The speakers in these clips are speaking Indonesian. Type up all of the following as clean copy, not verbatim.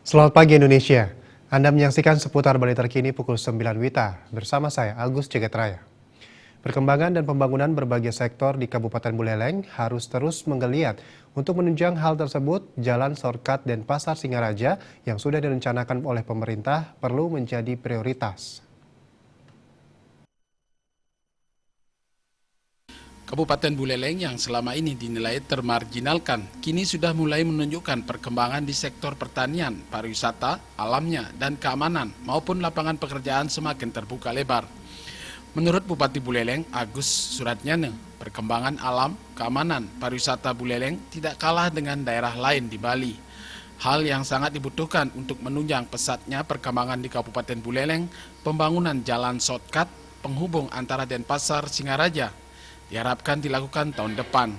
Selamat pagi Indonesia. Anda menyaksikan seputar Bali terkini pukul 9 WITA bersama saya Agus Cegetraya. Perkembangan dan pembangunan berbagai sektor di Kabupaten Buleleng harus terus menggeliat. Untuk menunjang hal tersebut, jalan shortcut dan pasar Singaraja yang sudah direncanakan oleh pemerintah perlu menjadi prioritas. Kabupaten Buleleng yang selama ini dinilai termarginalkan, kini sudah mulai menunjukkan perkembangan di sektor pertanian, pariwisata, alamnya, dan keamanan maupun lapangan pekerjaan semakin terbuka lebar. Menurut Bupati Buleleng, Agus Suratnyane, perkembangan alam, keamanan, pariwisata Buleleng tidak kalah dengan daerah lain di Bali. Hal yang sangat dibutuhkan untuk menunjang pesatnya perkembangan di Kabupaten Buleleng, pembangunan jalan shortcut penghubung antara Denpasar Singaraja diharapkan dilakukan tahun depan.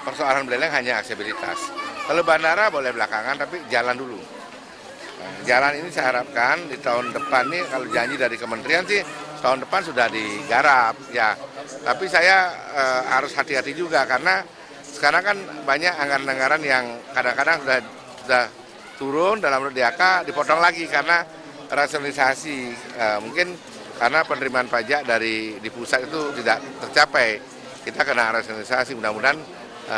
Persoalan Buleleng hanya aksesibilitas. Kalau bandara boleh belakangan, tapi jalan dulu. Jalan ini saya harapkan di tahun depan nih, kalau janji dari kementerian sih tahun depan sudah digarap ya. Tapi saya harus hati-hati juga karena sekarang kan banyak anggaran-anggaran yang kadang-kadang sudah turun dalam DAK dipotong lagi karena rasionalisasi. Mungkin karena penerimaan pajak di pusat itu tidak tercapai, kita kena rasionalisasi. Mudah-mudahan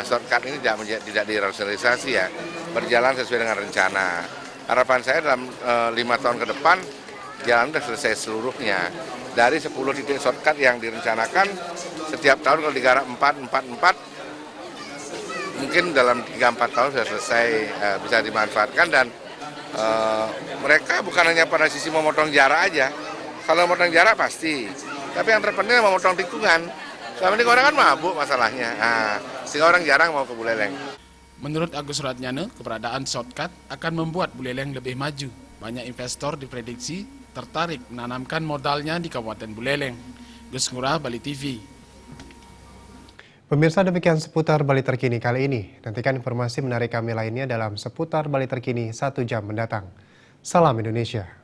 shortcut ini tidak dirasionalisasi ya, berjalan sesuai dengan rencana. Harapan saya dalam 5 tahun ke depan jalan sudah selesai seluruhnya. Dari 10 titik shortcut yang direncanakan, setiap tahun kalau digarap 4, mungkin dalam 3-4 tahun sudah selesai, bisa dimanfaatkan. Dan mereka bukan hanya pada sisi memotong jarak aja. Kalau memotong jarak pasti, tapi yang terpenting memotong tikungan. Selama ini orang kan mabuk masalahnya, sehingga orang jarang mau ke Buleleng. Menurut Agus Suratnyane, keberadaan shortcut akan membuat Buleleng lebih maju. Banyak investor diprediksi tertarik menanamkan modalnya di Kabupaten Buleleng. Gus Ngurah, Bali TV. Pemirsa, demikian seputar Bali terkini kali ini. Nantikan informasi menarik kami lainnya dalam seputar Bali terkini 1 jam mendatang. Salam Indonesia.